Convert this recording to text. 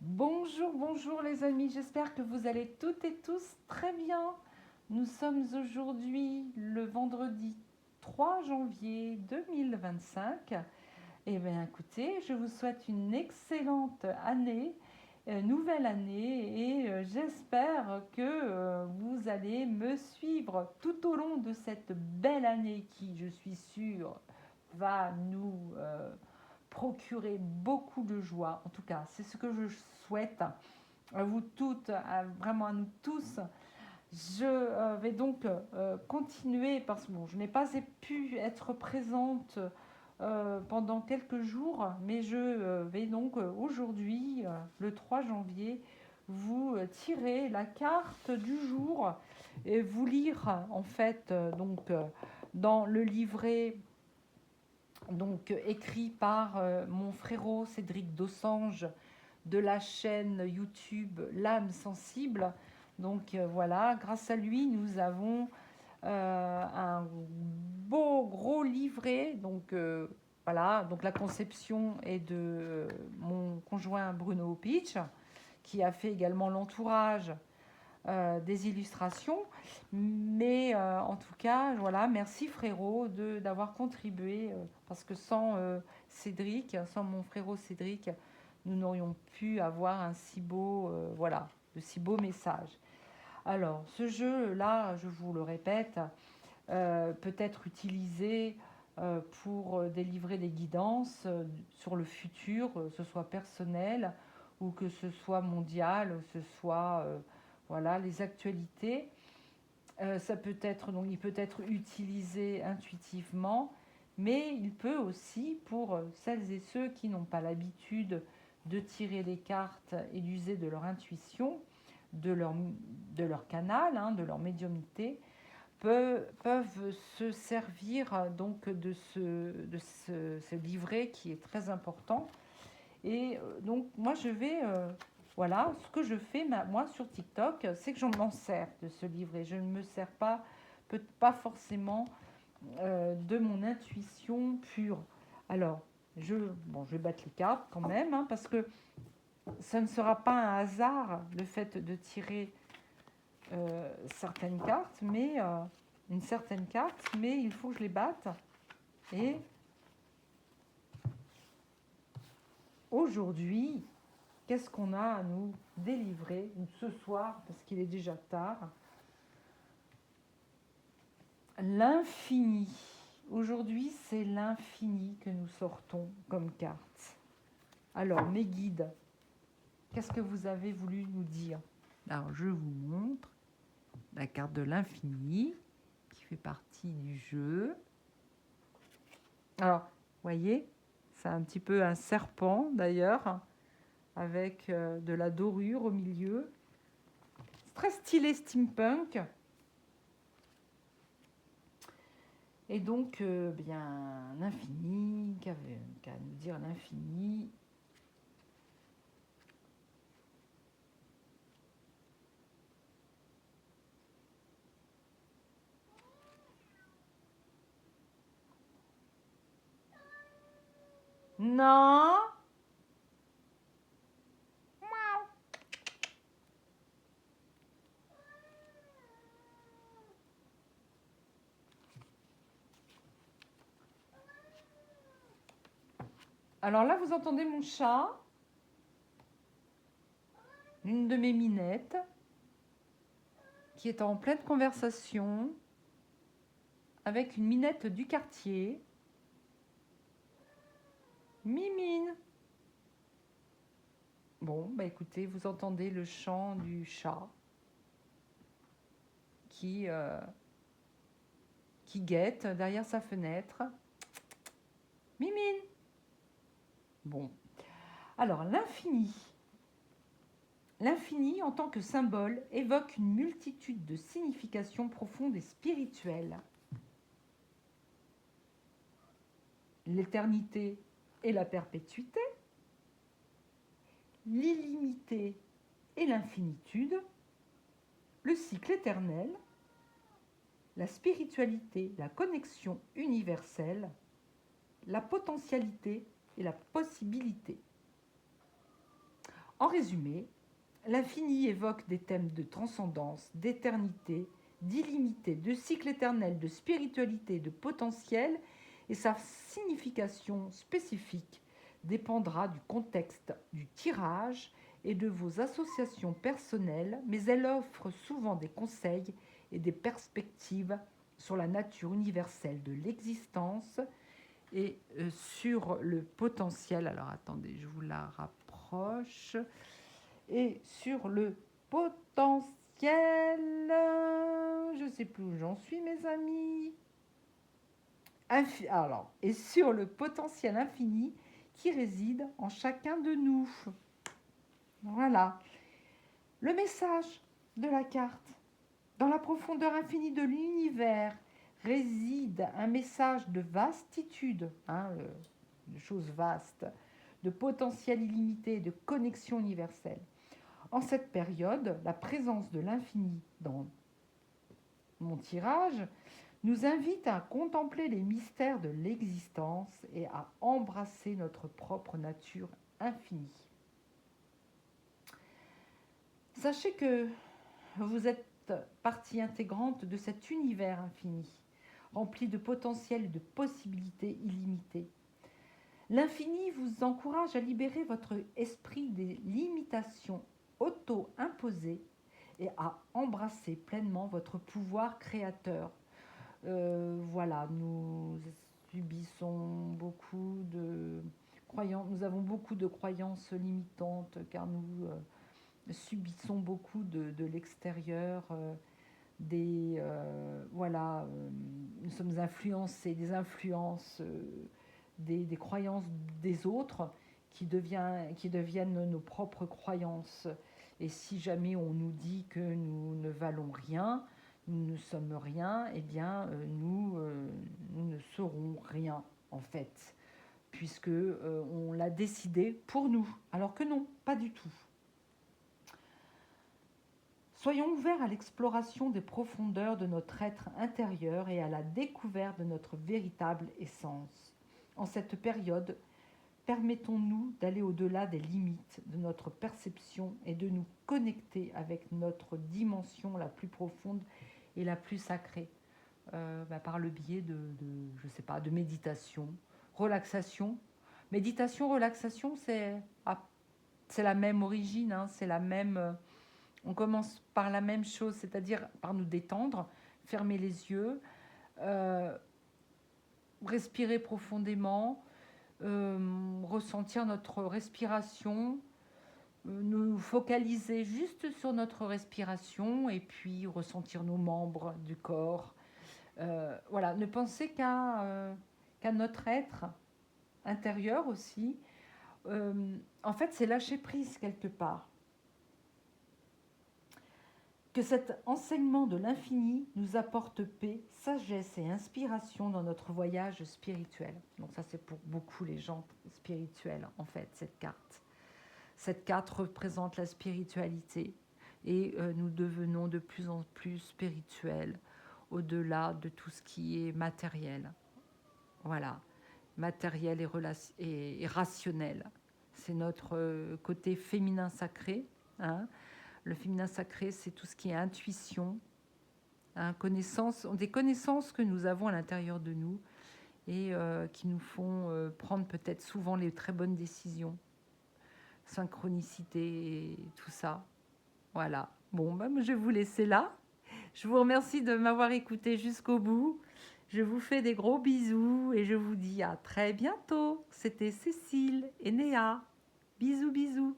Bonjour, bonjour les amis, j'espère que vous allez toutes et tous très bien. Nous sommes aujourd'hui le vendredi 3 janvier 2025. Eh bien écoutez, je vous souhaite une excellente année, nouvelle année, et j'espère que vous allez me suivre tout au long de cette belle année qui, je suis sûre, va nous procurer beaucoup de joie. En tout cas, c'est ce que je souhaite à vous toutes, vraiment à nous tous. Je vais donc continuer parce que bon, je n'ai pas pu être présente pendant quelques jours, mais je vais donc aujourd'hui, le 3 janvier, vous tirer la carte du jour et vous lire en fait dans le livret écrit par mon frérot Cédric Dossange de la chaîne YouTube L'âme sensible. Donc voilà, grâce à lui, nous avons un beau gros livret. Voilà, donc la conception est de mon conjoint Bruno Pitch, qui a fait également l'entourage des illustrations. Mais en tout cas, voilà, merci frérot d'avoir contribué, parce que sans Cédric, sans mon frérot Cédric, nous n'aurions pu avoir un si beau, voilà, de si beaux messages. Alors, ce jeu-là, je vous le répète, peut être utilisé pour délivrer des guidances sur le futur, que ce soit personnel ou que ce soit mondial, ou que ce soit voilà, les actualités. Ça peut être, donc, il peut être utilisé intuitivement, mais il peut aussi, pour celles et ceux qui n'ont pas l'habitude de tirer les cartes et d'user de leur intuition, de leur canal, hein, de leur médiumnité, peuvent se servir donc ce livret qui est très important. Et donc moi je vais, voilà, ce que je fais moi sur TikTok, c'est que j'en m'en sers de ce livret. Je ne me sers pas, pas forcément de mon intuition pure. Alors, bon, je vais battre les cartes quand même, hein, parce que ça ne sera pas un hasard le fait de tirer certaines cartes, mais une certaine carte, mais il faut que je les batte. Et aujourd'hui, qu'est-ce qu'on a à nous délivrer ce soir, parce qu'il est déjà tard? L'infini. Aujourd'hui, c'est l'infini que nous sortons comme carte. Alors, mes guides, qu'est-ce que vous avez voulu nous dire? Alors, je vous montre la carte de l'infini qui fait partie du jeu. Alors, vous voyez, c'est un petit peu un serpent d'ailleurs, avec de la dorure au milieu. C'est très stylé steampunk. Et donc, bien, l'infini, qu'à nous dire l'infini? Non. Alors là, vous entendez mon chat, l'une de mes minettes, qui est en pleine conversation avec une minette du quartier. Mimine. Bon, bah écoutez, vous entendez le chant du chat qui, euh, qui guette derrière sa fenêtre. Mimine. Bon. Alors, l'infini. L'infini, en tant que symbole, évoque une multitude de significations profondes et spirituelles. L'éternité et la perpétuité, l'illimité et l'infinitude, le cycle éternel, la spiritualité, la connexion universelle, la potentialité et la possibilité. En résumé, l'infini évoque des thèmes de transcendance, d'éternité, d'illimité, de cycle éternel, de spiritualité, de potentiel, et sa signification spécifique dépendra du contexte du tirage et de vos associations personnelles, mais elle offre souvent des conseils et des perspectives sur la nature universelle de l'existence et sur le potentiel. Alors attendez, je vous la rapproche. Et sur le potentiel, je ne sais plus où j'en suis, mes amis. Alors, et sur le potentiel infini qui réside en chacun de nous. Voilà. Le message de la carte. Dans la profondeur infinie de l'univers réside un message de vastitude, de choses vastes, de potentiel illimité, de connexion universelle. En cette période, la présence de l'infini dans mon tirage nous invite à contempler les mystères de l'existence et à embrasser notre propre nature infinie. Sachez que vous êtes partie intégrante de cet univers infini, rempli de potentiel et de possibilités illimitées. L'infini vous encourage à libérer votre esprit des limitations auto-imposées et à embrasser pleinement votre pouvoir créateur. Voilà, nous subissons beaucoup de croyances, nous avons beaucoup de croyances limitantes car nous subissons beaucoup de l'extérieur, nous sommes influencés, des influences, des croyances des autres qui deviennent nos propres croyances. Et si jamais on nous dit que nous ne valons rien, nous ne sommes rien, eh bien nous ne serons rien en fait, puisque on l'a décidé pour nous, alors que non, pas du tout. Soyons ouverts à l'exploration des profondeurs de notre être intérieur et à la découverte de notre véritable essence. En cette période, permettons-nous d'aller au-delà des limites de notre perception et de nous connecter avec notre dimension la plus profonde et la plus sacrée, par le biais de méditation, relaxation. Méditation, relaxation, c'est la même origine, c'est la même... On commence par la même chose, c'est-à-dire par nous détendre, fermer les yeux, respirer profondément, ressentir notre respiration, nous focaliser juste sur notre respiration et puis ressentir nos membres du corps. Voilà, ne penser qu'à notre être intérieur aussi. En fait, c'est lâcher prise quelque part. Que cet enseignement de l'infini nous apporte paix, sagesse et inspiration dans notre voyage spirituel. Donc ça, c'est pour beaucoup les gens spirituels, en fait, cette carte. Cette carte représente la spiritualité et nous devenons de plus en plus spirituels au-delà de tout ce qui est matériel. Voilà, matériel et rationnel. C'est notre côté féminin sacré, Le féminin sacré, c'est tout ce qui est intuition, des connaissances que nous avons à l'intérieur de nous et qui nous font prendre peut-être souvent les très bonnes décisions, synchronicité, et tout ça. Voilà. Bon, je vais vous laisser là. Je vous remercie de m'avoir écouté jusqu'au bout. Je vous fais des gros bisous et je vous dis à très bientôt. C'était Cécile et Néa. Bisous, bisous.